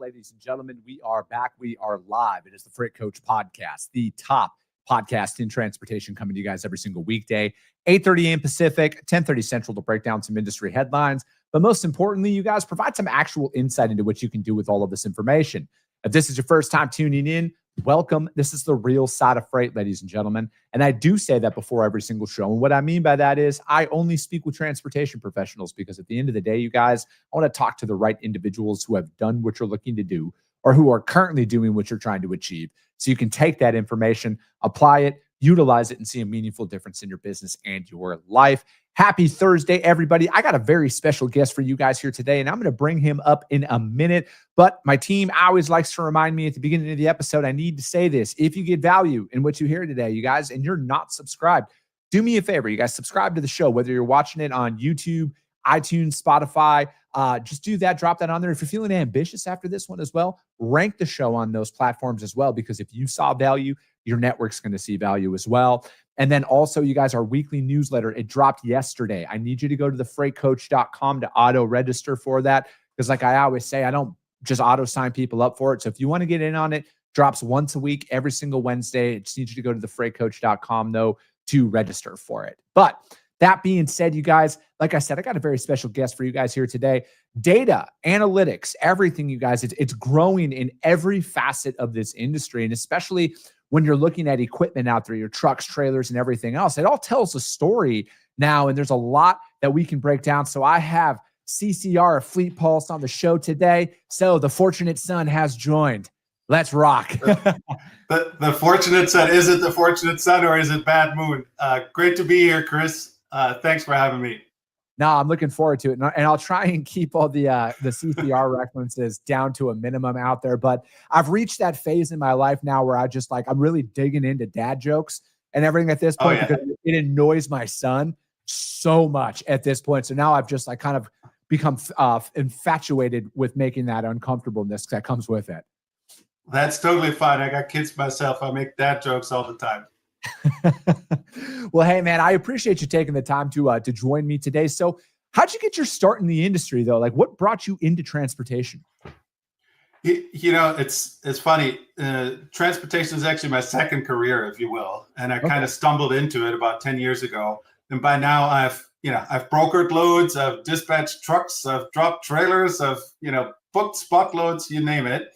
ladies and gentlemen? We are back. We are live. It is the Freight Coach Podcast, the top podcast in transportation, coming to you guys every single weekday, 8:30 a.m. Pacific, 10:30 Central, to break down some industry headlines. But most importantly, you guys provide some actual insight into what you can do with all of this information. If this is your first time tuning in, welcome. This is the real side of freight, ladies and gentlemen. And I do say that before every single show. And what I mean by that is I only speak with transportation professionals, because at the end of the day, you guys, I want to talk to the right individuals who have done what you're looking to do, or who are currently doing what you're trying to achieve. So you can take that information, apply it, utilize it, and see a meaningful difference in your business and your life. Happy Thursday, everybody. I got a very special guest for you guys here today, and I'm going to bring him up in a minute. But my team always likes to remind me at the beginning of the episode, I need to say this. If you get value in what you hear today, you guys, and you're not subscribed, do me a favor. You guys subscribe to the show, whether you're watching it on YouTube, iTunes, Spotify. Just do that. Drop that on there. If you're feeling ambitious after this one as well, rank the show on those platforms as well, because if you saw value, your network's going to see value as well. And then also, you guys, our weekly newsletter, it dropped yesterday. I need you to go to thefreightcoach.com to auto register for that, because like I always say, I don't just auto sign people up for it. So if you want to get in on it, drops once a week, every single Wednesday. I just need you to go to thefreightcoach.com though to register for it. But that being said, you guys, like I said, I got a very special guest for you guys here today. Data, analytics, everything, you guys, it's growing in every facet of this industry. And especially when you're looking at equipment out there, your trucks, trailers, and everything else, it all tells a story now. And there's a lot that we can break down. So I have CCR of Fleet Pulse on the show today. So the fortunate son has joined. Let's rock. The fortunate son. Is it the fortunate son, or is it Bad Moon? Great to be here, Chris. Thanks for having me. No, I'm looking forward to it. And I'll try and keep all the CCR references down to a minimum out there. But I've reached that phase in my life now where I'm really digging into dad jokes and everything at this point, because it annoys my son so much at this point. So now I've just kind of become infatuated with making that uncomfortableness that comes with it. That's totally fine. I got kids myself. I make dad jokes all the time. Well, hey, man, I appreciate you taking the time to join me today. So how'd you get your start in the industry, though? Like, what brought you into transportation? You know, it's funny. Transportation is actually my second career, if you will. And I kind of stumbled into it about 10 years ago. And by now I've brokered loads, I've dispatched trucks, I've dropped trailers, I've, booked spot loads, you name it.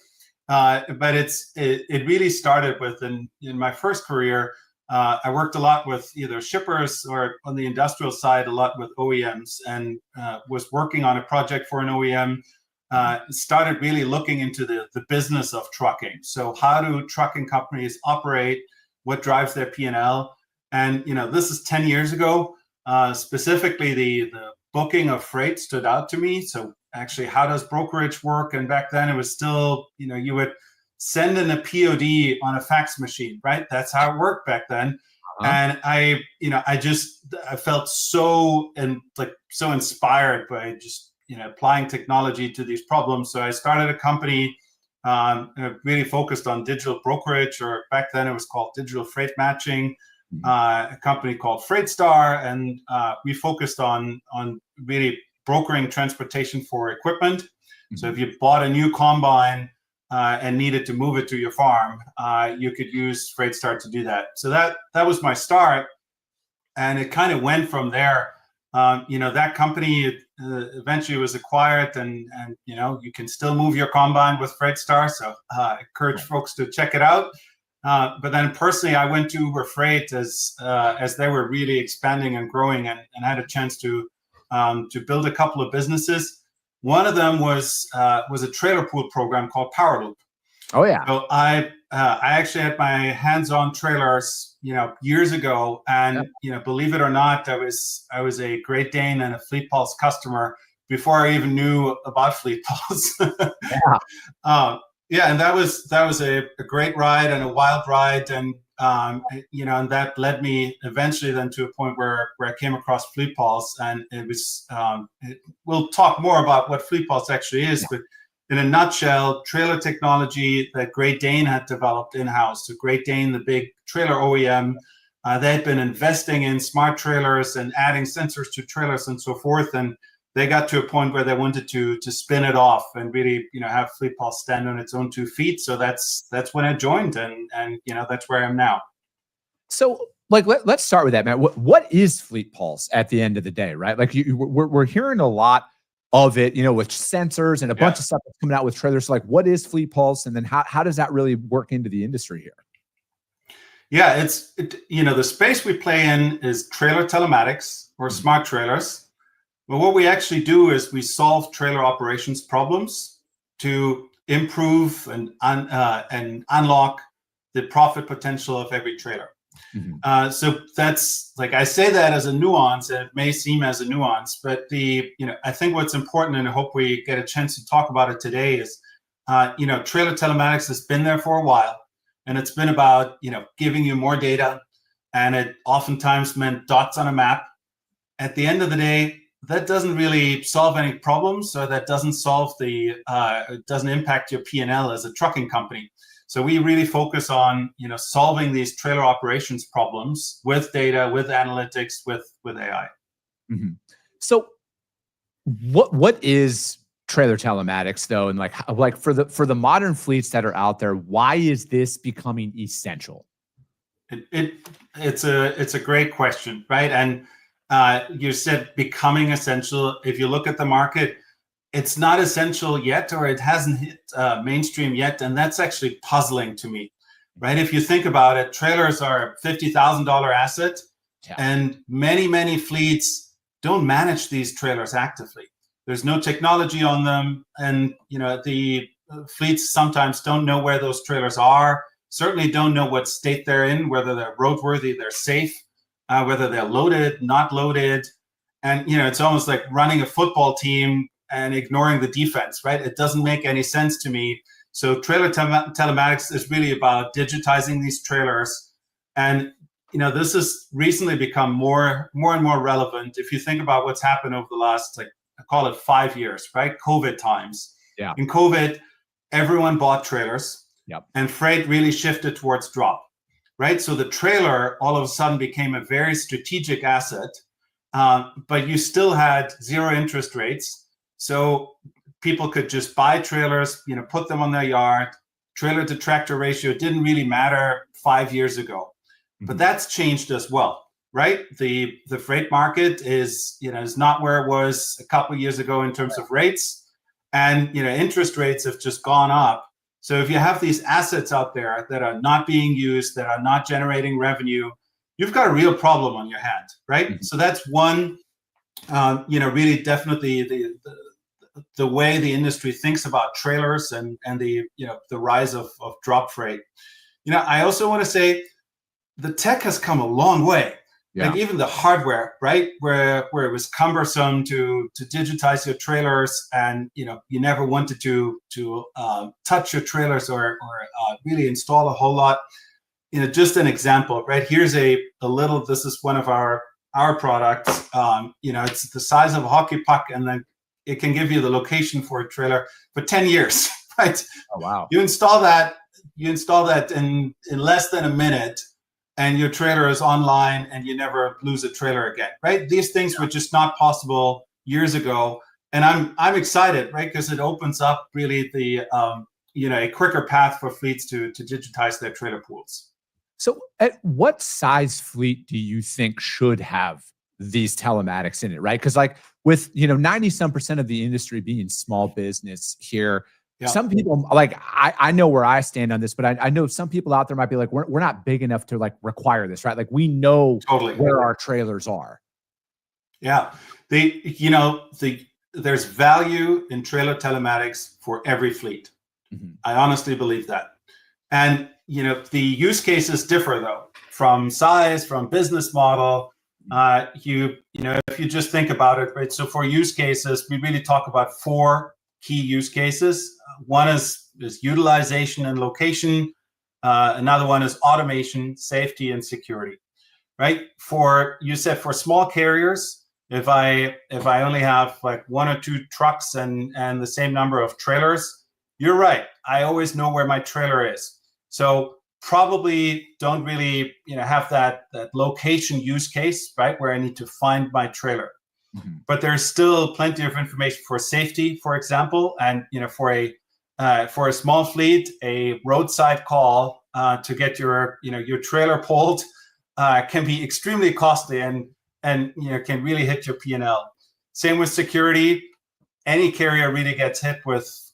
But it really started with, in my first career, I worked a lot with either shippers or on the industrial side, a lot with OEMs, and was working on a project for an OEM. Started really looking into the business of trucking. So how do trucking companies operate? What drives their P&L? And, this is 10 years ago. Specifically, the booking of freight stood out to me. So actually, how does brokerage work? And back then it was still, you would send in a POD on a fax machine, right? That's how it worked back then. And I felt so inspired by just, applying technology to these problems. So I started a company really focused on digital brokerage, or back then it was called digital freight matching, a company called FreightStar. And we focused on really brokering transportation for equipment. So if you bought a new combine and needed to move it to your farm, you could use FreightStar to do that. So that was my start, and it kind of went from there. That company eventually was acquired, and you can still move your combine with FreightStar. So I encourage folks to check it out. But then personally, I went to Uber Freight as they were really expanding and growing, and had a chance to build a couple of businesses. One of them was a trailer pool program called Powerloop. Oh yeah. So I actually had my hands on trailers, years ago, and believe it or not, I was a Great Dane and a Fleet Pulse customer before I even knew about Fleet Pulse. And that was a great ride and a wild ride, and and that led me eventually then to a point where I came across Fleet Pulse, and it was. We'll talk more about what Fleet Pulse actually is, but in a nutshell, trailer technology that Great Dane had developed in-house. So Great Dane, the big trailer OEM, they had been investing in smart trailers and adding sensors to trailers and so forth. And they got to a point where they wanted to spin it off and really, have FleetPulse stand on its own 2 feet. So that's when I joined, and that's where I am now. So, like, let's start with that, man. What is FleetPulse at the end of the day, right? Like, we're hearing a lot of it, with sensors and a bunch of stuff that's coming out with trailers. So, like, what is FleetPulse, and then how does that really work into the industry here? Yeah, the space we play in is trailer telematics or smart trailers. But what we actually do is we solve trailer operations problems to improve and unlock the profit potential of every trailer. So that's, like, I say that as a nuance, and it may seem as a nuance, but I think what's important, and I hope we get a chance to talk about it today, is, trailer telematics has been there for a while, and it's been about, giving you more data, and it oftentimes meant dots on a map. At the end of the day, that doesn't really solve any problems, so that doesn't it doesn't impact your P&L as a trucking company. So we really focus on, solving these trailer operations problems with data, with analytics, with AI. So what is trailer telematics, though? And like for the modern fleets that are out there, why is this becoming essential? It's a great question, right? And you said becoming essential. If you look at the market, it's not essential yet, or it hasn't hit mainstream yet, and that's actually puzzling to me, right? If you think about it, trailers are a $50,000 asset, and many fleets don't manage these trailers actively. There's no technology on them, and the fleets sometimes don't know where those trailers are. Certainly don't know what state they're in, whether they're roadworthy, they're safe, whether they're loaded, not loaded, and it's almost like running a football team and ignoring the defense, right? It doesn't make any sense to me. So trailer telematics is really about digitizing these trailers. And, this has recently become more and more relevant. If you think about what's happened over the last, I call it 5 years, right? COVID times. Yeah. In COVID, everyone bought trailers. Yep. And freight really shifted towards drop, right? So the trailer all of a sudden became a very strategic asset, but you still had 0 interest rates. So people could just buy trailers, put them on their yard. Trailer to tractor ratio didn't really matter 5 years ago, but that's changed as well, right? The freight market is not where it was a couple of years ago in terms of rates, and interest rates have just gone up. So if you have these assets out there that are not being used, that are not generating revenue, you've got a real problem on your hand, right? So that's one, really definitely the way the industry thinks about trailers and the rise of drop freight. I also want to say the tech has come a long way. Yeah. Like even the hardware, right? Where it was cumbersome to digitize your trailers, and you never wanted to touch your trailers or really install a whole lot. Just an example, right? Here's a little. This is one of our products. It's the size of a hockey puck, and then it can give you the location for a trailer for 10 years, right? Oh, wow. You install that in less than a minute, and your trailer is online, and you never lose a trailer again, right? These things were just not possible years ago. And I'm excited, right? Because it opens up really the, a quicker path for fleets to digitize their trailer pools. So at what size fleet do you think should have these telematics in it, right? Because like with 90-some% of the industry being small business here, some people, like I know where I stand on this, but I know some people out there might be like, we're not big enough to like require this, right? Like we know where our trailers are. Yeah, there's value in trailer telematics for every fleet. I honestly believe that. And the use cases differ though, from size, from business model. If you just think about it, right? So for use cases, we really talk about 4 key use cases. One is utilization and location. Another one is automation, safety, and security, right? You said for small carriers, if I only have like 1 or 2 trucks and the same number of trailers, you're right. I always know where my trailer is. So probably don't really have that location use case, right, where I need to find my trailer. but there's still plenty of information for safety, for example. And for a small fleet, a roadside call to get your trailer pulled can be extremely costly and can really hit your P&L. Same with security. Any carrier really gets hit with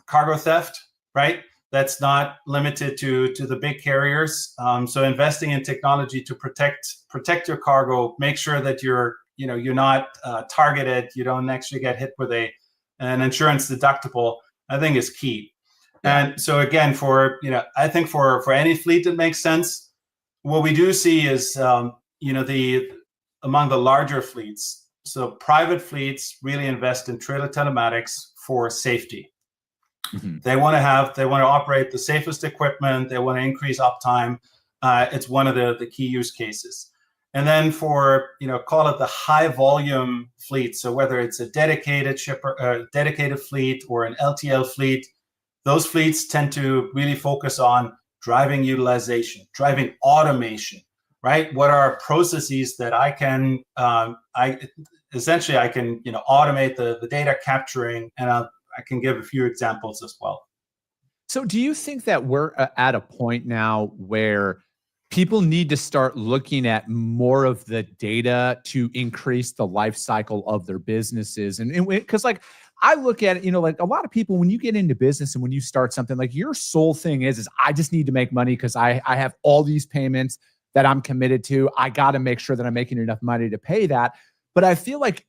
cargo theft, right? That's not limited to the big carriers. So investing in technology to protect your cargo, make sure that you're not targeted, you don't actually get hit with an insurance deductible, I think is key. Yeah. And so again, I think for any fleet, it makes sense. What we do see is, among the larger fleets, so private fleets really invest in trailer telematics for safety. They want to operate the safest equipment. They want to increase uptime. It's one of the key use cases. And then for, call it the high volume fleet. So whether it's a dedicated shipper, dedicated fleet or an LTL fleet, those fleets tend to really focus on driving utilization, driving automation, right? What are processes that I can automate the data capturing, and I can give a few examples as well. So do you think that we're at a point now where people need to start looking at more of the data to increase the life cycle of their businesses? And because I look at it, like a lot of people, when you get into business and when you start something, like your sole thing is I just need to make money because I have all these payments that I'm committed to. I got to make sure that I'm making enough money to pay that. But I feel like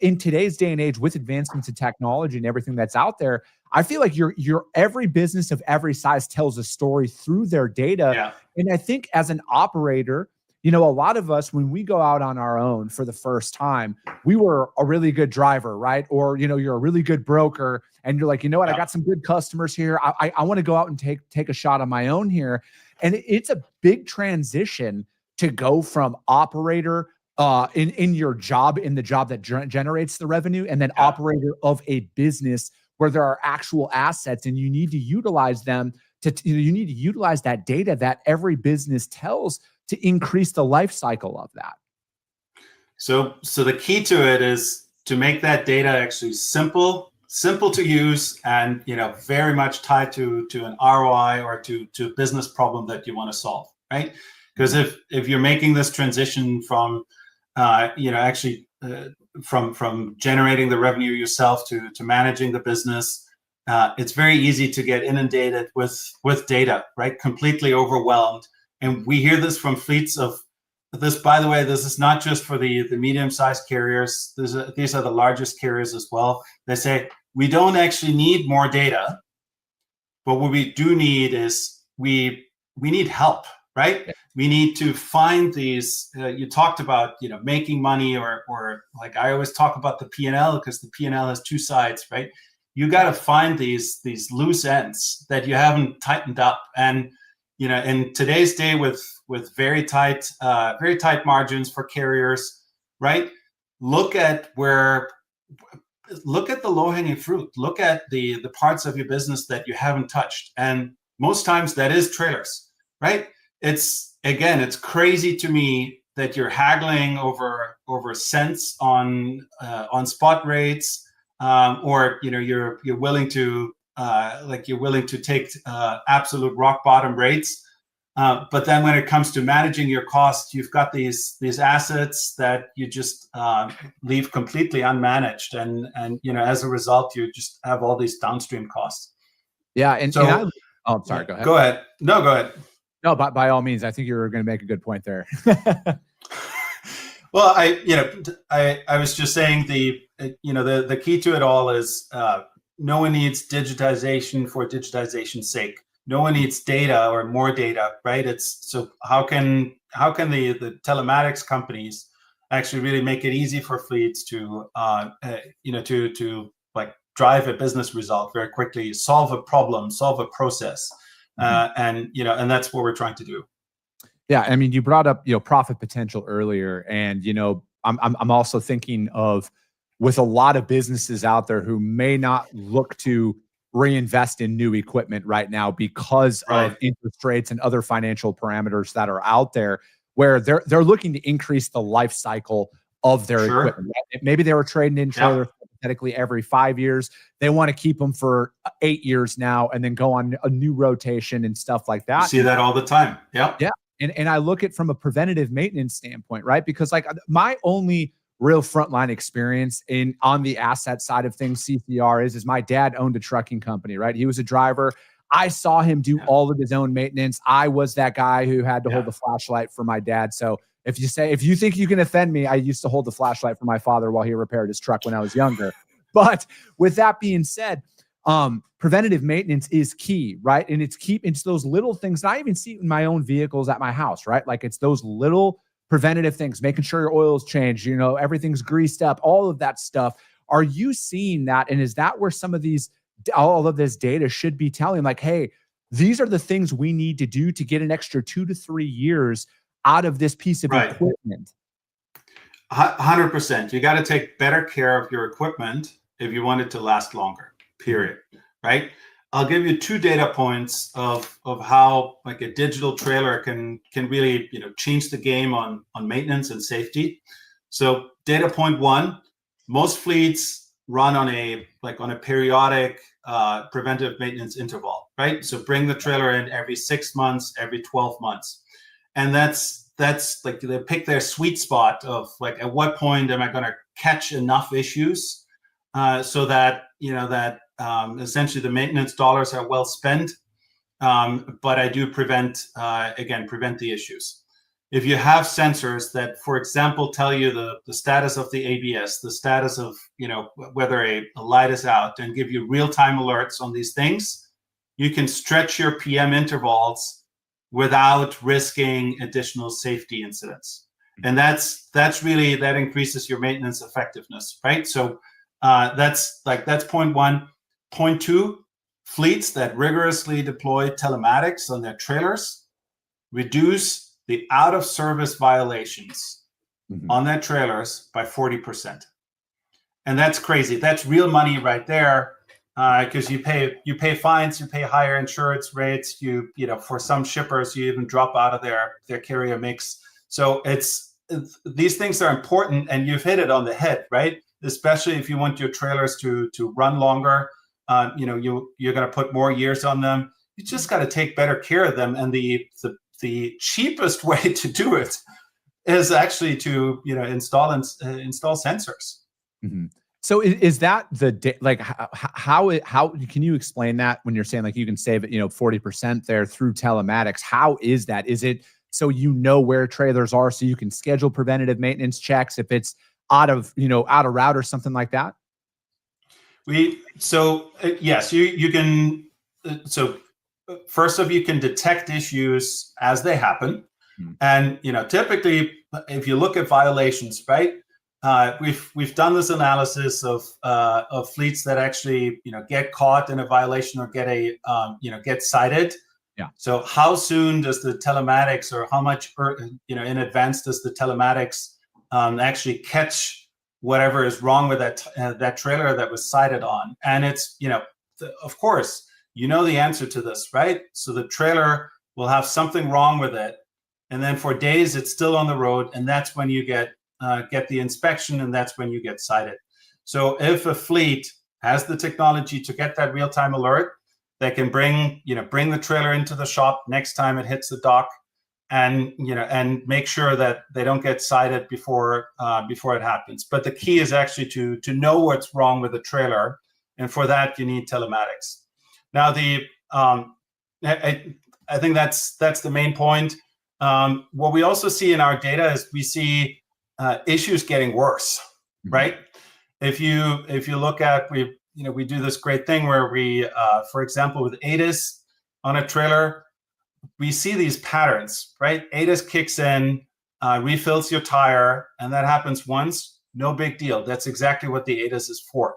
in today's day and age, with advancements in technology and everything that's out there, I feel like your every business of every size tells a story through their data. Yeah. And I think as an operator, a lot of us, when we go out on our own for the first time, we were a really good driver, right? Or, you're a really good broker and you're like, I got some good customers here. I want to go out and take a shot on my own here. And it's a big transition to go from operator in your job, in the job that generates the revenue, and then operator of a business where there are actual assets and you need to utilize them you need to utilize that data that every business tells to increase the life cycle of that. So the key to it is to make that data actually simple to use and, very much tied to an ROI or to a business problem that you want to solve, right? Because if you're making this transition from from generating the revenue yourself to managing the business, it's very easy to get inundated with data, right? Completely overwhelmed. And we hear this from fleets of this, by the way, this is not just for the medium-sized carriers. These are the largest carriers as well. They say, we don't actually need more data, but what we do need is we need help, right? Yeah. We need to find these, you talked about, making money or like I always talk about the P&L because the P&L has two sides, right? You got to find these loose ends that you haven't tightened up. And, in today's day with very tight margins for carriers, right? Look at the low-hanging fruit. Look at the parts of your business that you haven't touched. And most times that is trailers, right? It's crazy to me that you're haggling over cents on spot rates, or you're willing to take absolute rock bottom rates. But then when it comes to managing your costs, you've got these assets that you just leave completely unmanaged, and as a result, you just have all these downstream costs. Yeah, and so I'm sorry. Go ahead. Go ahead. No, go ahead. No, by all means, I think you're going to make a good point there. Well, I was just saying the key to it all is no one needs digitization for digitization's sake. No one needs data or more data, right? It's so how can the telematics companies actually really make it easy for fleets to like drive a business result very quickly, solve a problem, solve a process, and that's what we're trying to do. Yeah, I mean, you brought up profit potential earlier, and I'm also thinking of with a lot of businesses out there who may not look to reinvest in new equipment right now because of interest rates and other financial parameters that are out there, where they're looking to increase the life cycle of their Sure. equipment. Right? Maybe they were trading in trailers hypothetically every 5 years. They want to keep them for 8 years now and then go on a new rotation and stuff like that. You see that all the time. Yeah. Yeah. And I look at from a preventative maintenance standpoint, right? Because like my only real frontline experience on the asset side of things, CCR is my dad owned a trucking company, right? He was a driver. I saw him do all of his own maintenance. I was that guy who had to hold the flashlight for my dad. So if you think you can offend me, I used to hold the flashlight for my father while he repaired his truck when I was younger. But with that being said, preventative maintenance is key, right? And it's those little things. And I even see it in my own vehicles at my house, right? Like it's those little preventative things, making sure your oil's changed, everything's greased up, all of that stuff. Are you seeing that? And is that where all of this data should be telling, like, hey, these are the things we need to do to get an extra 2 to 3 years out of this piece of equipment? 100%. You got to take better care of your equipment if you want it to last longer, period. Right? I'll give you 2 data points of how like a digital trailer can really change the game on maintenance and safety. So data point 1, most fleets run on a periodic preventive maintenance interval, right? So bring the trailer in every 6 months, every 12 months. And that's like they pick their sweet spot of like, at what point am I going to catch enough issues so that essentially the maintenance dollars are well spent, but I do prevent the issues. If you have sensors that, for example, tell you the status of the ABS, the status of whether a light is out, and give you real-time alerts on these things, you can stretch your PM intervals without risking additional safety incidents. And that increases your maintenance effectiveness, right? So that's point 1. Point 2, fleets that rigorously deploy telematics on their trailers reduce the out-of-service violations on their trailers by 40%. And that's crazy. That's real money right there, because you pay fines, you pay higher insurance rates, for some shippers, you even drop out of their carrier mix. So these things are important, and you've hit it on the head, right? Especially if you want your trailers to run longer. You're going to put more years on them. You just got to take better care of them, and the cheapest way to do it is actually to install sensors. Mm-hmm. So is that how can you explain that when you're saying like you can save it 40% there through telematics? How is that? Is it so where trailers are so you can schedule preventative maintenance checks if it's out of route or something like that? Yes, you can. So first off, you can detect issues as they happen, and typically, if you look at violations, right? We've done this analysis of fleets that actually get caught in a violation or get cited. Yeah. So how soon does the telematics, or how much in advance does the telematics actually catch whatever is wrong with that trailer that was cited on? And it's of course the answer to this, right? So the trailer will have something wrong with it, and then for days it's still on the road, and that's when you get the inspection, and that's when you get cited. So if a fleet has the technology to get that real-time alert, they can bring the trailer into the shop next time it hits the dock, and make sure that they don't get cited before it happens. But the key is actually to know what's wrong with the trailer, and for that you need telematics. Now I think that's the main point. What we also see in our data is we see issues getting worse, right? If you look at we do this great thing where we for example with ADAS on a trailer, we see these patterns, right? ADAS kicks in, refills your tire, and that happens once, no big deal. That's exactly what the ADAS is for.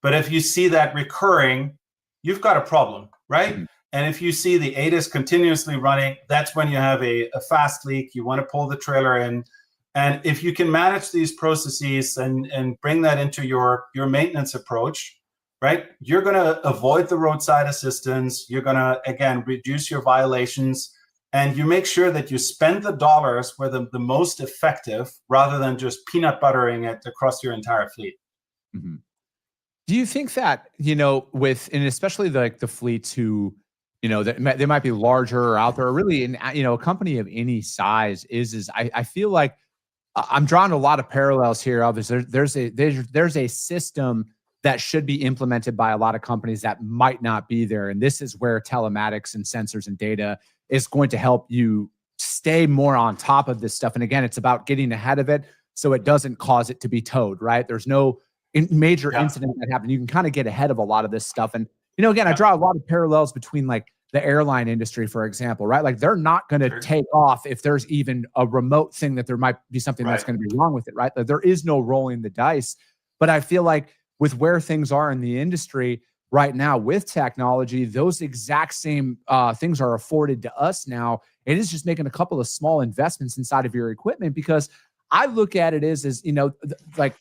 But if you see that recurring, you've got a problem, right? And if you see the ADAS continuously running, that's when you have a fast leak. You want to pull the trailer in. And if you can manage these processes and bring that into your maintenance approach, right, you're going to avoid the roadside assistance. You're going to, again, reduce your violations. and you make sure that you spend the dollars where the most effective, rather than just peanut buttering it across your entire fleet. Mm-hmm. Do you think that, and especially the fleets who, that they might be larger or out there, or really in, a company of any size is I feel like I'm drawing a lot of parallels here. Obviously, there's a system that should be implemented by a lot of companies that might not be there. And this is where telematics and sensors and data is going to help you stay more on top of this stuff. And again, it's about getting ahead of it so it doesn't cause it to be towed, right? There's no major incident that happened. You can kind of get ahead of a lot of this stuff. And, again, I draw a lot of parallels between like the airline industry, for example, right? Like they're not going to take off if there's even a remote thing that there might be something that's going to be wrong with it, right? Like there is no rolling the dice. But I feel like with where things are in the industry right now with technology, those exact same things are afforded to us now. It is just making a couple of small investments inside of your equipment, because I look at it as like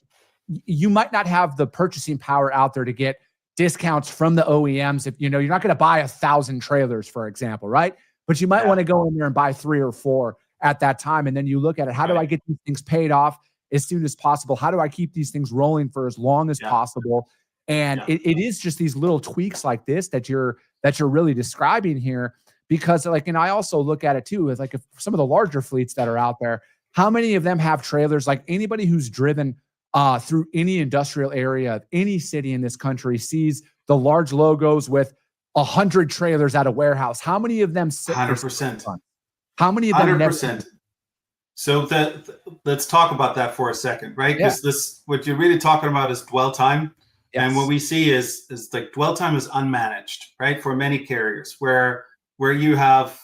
you might not have the purchasing power out there to get discounts from the OEMs. If you're not going to buy 1,000 trailers, for example, right? But you might want to go in there and buy 3 or 4 at that time. And then you look at it, how do I get these things paid off as soon as possible? How do I keep these things rolling for as long as possible? And it is just these little tweaks like this that you're really describing here, because and I also look at it too, as like if some of the larger fleets that are out there, how many of them have trailers? Like anybody who's driven through any industrial area, any city in this country sees the large logos with 100 trailers at a warehouse. How many of them sit 100%. How many of them 100%. So let's talk about that for a second, right? Because what you're really talking about is dwell time. Yes. And what we see is like dwell time is unmanaged, right? For many carriers, where you have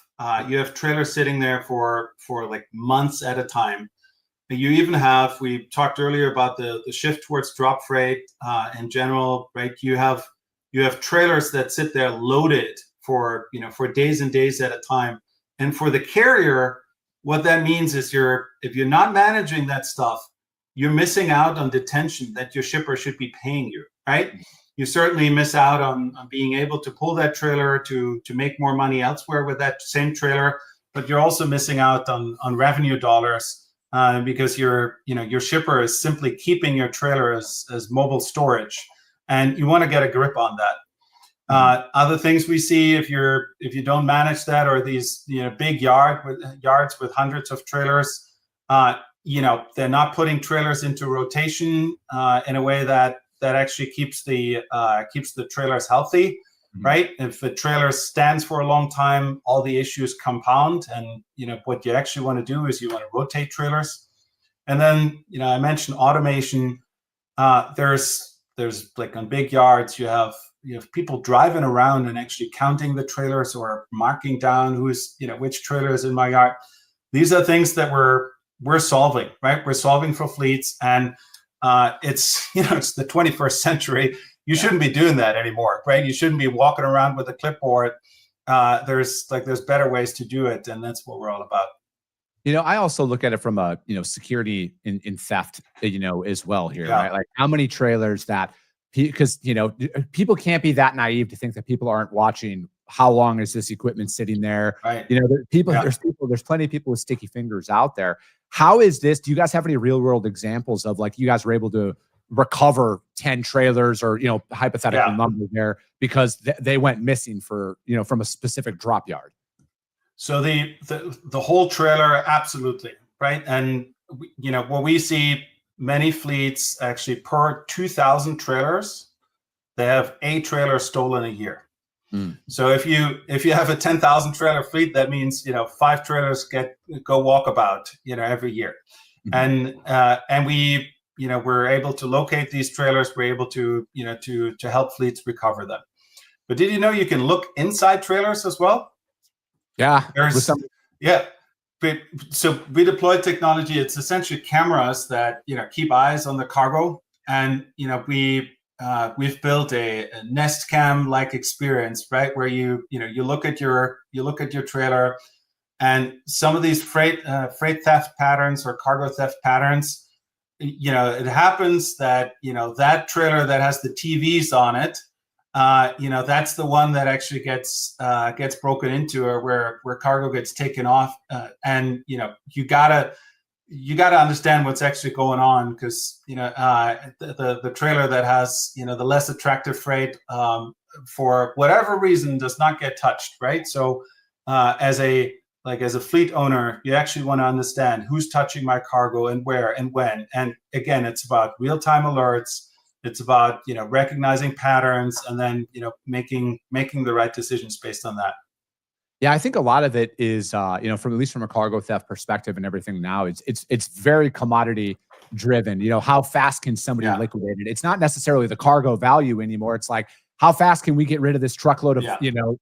trailers sitting there for like months at a time. You even have, we talked earlier about the shift towards drop freight in general, right? You have trailers that sit there loaded for days and days at a time. And for the carrier, what that means is if you're not managing that stuff, you're missing out on detention that your shipper should be paying you, right? You certainly miss out on being able to pull that trailer to make more money elsewhere with that same trailer, but you're also missing out on revenue dollars. Because your shipper is simply keeping your trailer as mobile storage, and you want to get a grip on that. Other things we see, if you don't manage that, or these big yards with hundreds of trailers, they're not putting trailers into rotation in a way that actually keeps the trailers healthy. Right? If the trailer stands for a long time, all the issues compound. And, what you actually want to do is you want to rotate trailers. And then, I mentioned automation. There's like on big yards, you have people driving around and actually counting the trailers or marking down which trailer is in my yard. These are things that we're solving, right? We're solving for fleets, and it's the 21st century. You shouldn't be doing that anymore, right? You shouldn't be walking around with a clipboard. There's better ways to do it, and that's what we're all about. I also look at it from a security in theft, as well here, right? Like how many trailers that, because people can't be that naive to think that people aren't watching. How long is this equipment sitting there? Right. There's plenty of people with sticky fingers out there. How is this? Do you guys have any real world examples of like you guys were able to recover 10 trailers or, hypothetical number there because they went missing for, from a specific drop yard? So the whole trailer, absolutely. Right. And, what we see many fleets actually per 2,000 trailers, they have a trailer stolen a year. So if you have a 10,000 trailer fleet, that means, 5 trailers go walkabout, every year. And we're able to locate these trailers. We're able to help fleets recover them. But did you know you can look inside trailers as well? Yeah. So we deploy technology. It's essentially cameras that keep eyes on the cargo, and we've built a Nest Cam like experience, right, where you look at your trailer, and some of these freight theft patterns or cargo theft patterns. It happens that that trailer that has the TVs on it that's the one that actually gets broken into, or where cargo gets taken off. And you gotta understand what's actually going on, because the trailer that has the less attractive freight, for whatever reason, does not get touched, right? So as a fleet owner, you actually want to understand who's touching my cargo and where and when. And again, it's about real-time alerts. It's about recognizing patterns, and then making the right decisions based on that. Yeah, I think a lot of it is, from at least from a cargo theft perspective and everything now, it's very commodity driven. How fast can somebody liquidate it? It's not necessarily the cargo value anymore. It's like, how fast can we get rid of this truckload of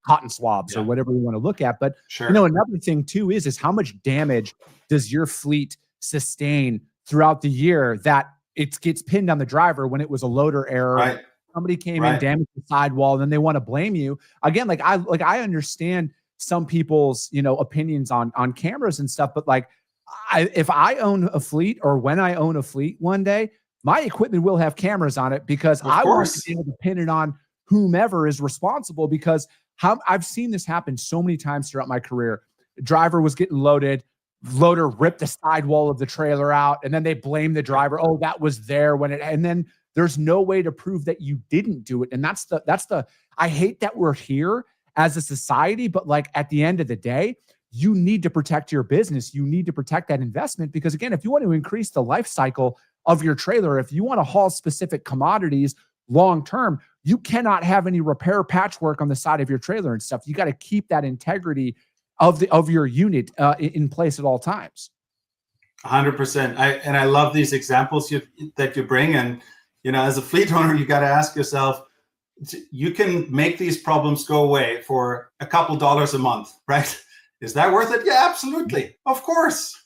cotton swabs or whatever we want to look at? But another thing too is how much damage does your fleet sustain throughout the year that it gets pinned on the driver when it was a loader error. Right. Somebody came in, damaged the sidewall, and then they want to blame you. Again, I understand some people's opinions on cameras and stuff, but if I own a fleet, or when I own a fleet one day, my equipment will have cameras on it, because I want to be able to pin it on whomever is responsible, because I've seen this happen so many times throughout my career. The driver was getting loaded, loader ripped the sidewall of the trailer out, and then they blame the driver. Oh, that was there when it, and then there's no way to prove that you didn't do it. And that's the, I hate that we're here as a society, but at the end of the day, you need to protect your business. You need to protect that investment, because again, if you want to increase the life cycle of your trailer, if you want to haul specific commodities long-term, you cannot have any repair patchwork on the side of your trailer and stuff. You got to keep that integrity of your unit in place at all times. 100%. I love these examples that you bring. And, as a fleet owner, you got to ask yourself, you can make these problems go away for a couple dollars a month, right? Is that worth it? Yeah, absolutely. Of course,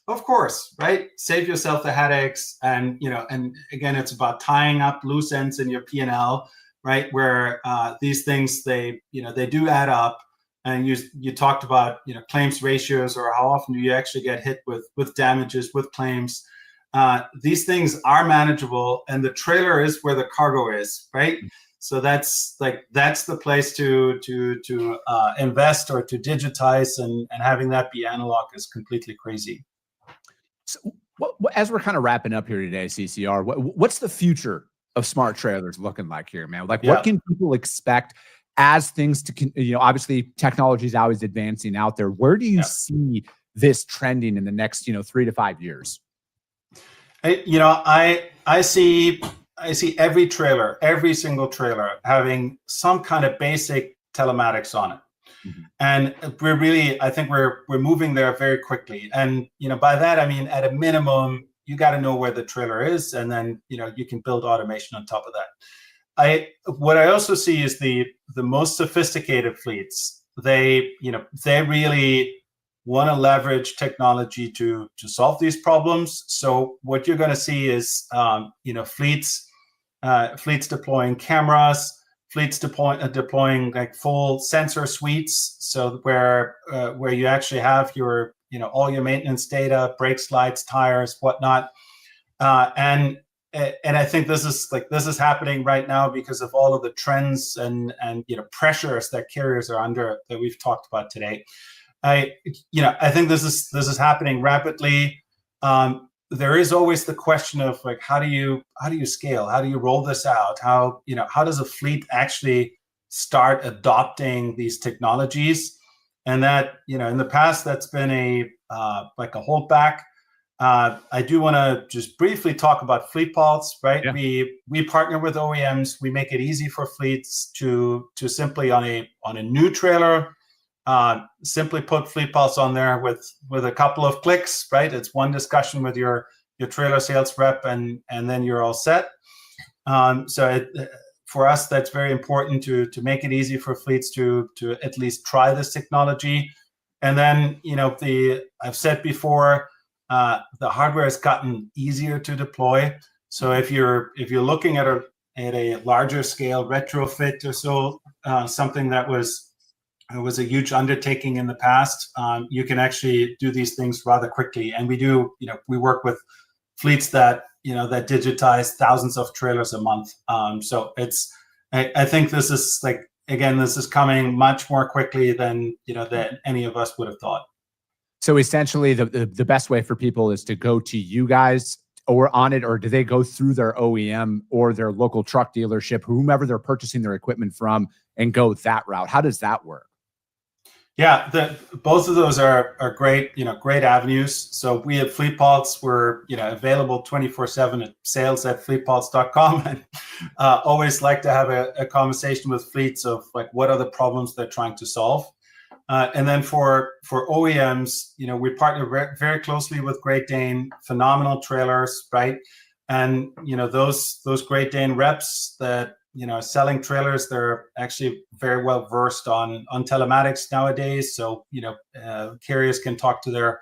right? Save yourself the headaches. And, and again, it's about tying up loose ends in your P&L, right? Where these things, they do add up. And you talked about, claims ratios, or how often do you actually get hit with damages, with claims. These things are manageable, and the trailer is where the cargo is, right? So that's the place to invest, or to digitize, and having that be analog is completely crazy. So as we're kind of wrapping up here today, CCR, what's the future of smart trailers looking like here, man? What can people expect as things obviously technology is always advancing out there? Where do you see this trending in the next 3 to 5 years? I see every trailer, every single trailer, having some kind of basic telematics on it. Mm-hmm. And I think we're moving there very quickly. And by that I mean, at a minimum, you got to know where the trailer is, and then you can build automation on top of that. What I also see is the most sophisticated fleets. They really want to leverage technology to solve these problems. So what you're going to see is fleets deploying cameras, fleets deploying like full sensor suites. So where you actually have your all your maintenance data, brakes, lights, tires, whatnot, and I think this is happening right now because of all of the trends and pressures that carriers are under that we've talked about today. I think this is happening rapidly. There is always the question of how do you scale? How do you roll this out? How does a fleet actually start adopting these technologies? And that in the past that's been a holdback. I do want to just briefly talk about fleet pulse, right? Yeah. We partner with OEMs. We make it easy for fleets to simply on a new trailer, simply put fleet pulse on there with a couple of clicks, right? It's one discussion with your trailer sales rep, and then you're all set. For us, that's very important to make it easy for fleets to at least try this technology. And then I've said before, the hardware has gotten easier to deploy. So if you're looking at a larger scale retrofit or so, something that was a huge undertaking in the past, you can actually do these things rather quickly. And we work with fleets that digitize thousands of trailers a month. So it's I think this is this is coming much more quickly than any of us would have thought. So essentially, the best way for people is to go to you guys or on it, or do they go through their OEM or their local truck dealership, whomever they're purchasing their equipment from, and go that route? How does that work? Yeah, both of those are great, great avenues. So we at FleetPulse, we're available 24/7 at sales@fleetpulse.com, and always like to have a conversation with fleets of what are the problems they're trying to solve. And then for OEMs, we partner very closely with Great Dane, phenomenal trailers, right? And those Great Dane reps that selling trailers, they're actually very well versed on telematics nowadays. So carriers can talk to their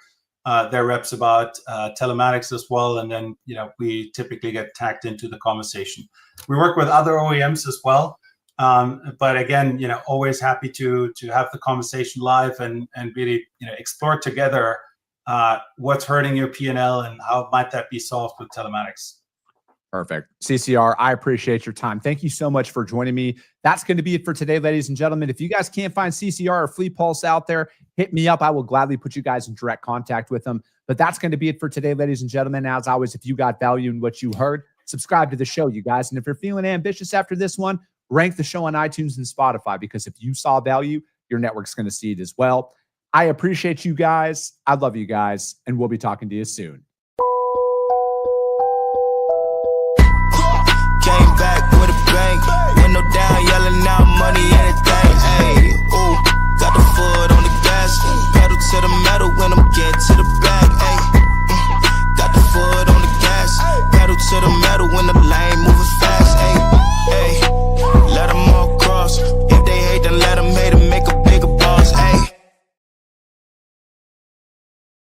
reps about telematics as well, and then we typically get tagged into the conversation. We work with other OEMs as well, but again, always happy to have the conversation live and really explore together what's hurting your P&L and how might that be solved with telematics. Perfect. CCR, I appreciate your time. Thank you so much for joining me. That's going to be it for today, ladies and gentlemen. If you guys can't find CCR or FleetPulse out there, hit me up. I will gladly put you guys in direct contact with them. But that's going to be it for today, ladies and gentlemen. As always, if you got value in what you heard, subscribe to the show, you guys. And if you're feeling ambitious after this one, rank the show on iTunes and Spotify, because if you saw value, your network's going to see it as well. I appreciate you guys. I love you guys. And we'll be talking to you soon. Window down, yelling out money, anything. Ayy, ooh, got the foot on the gas, pedal to the metal when I'm getting to the back. Ayy, got the foot on the gas, pedal to the metal when the lane moving fast.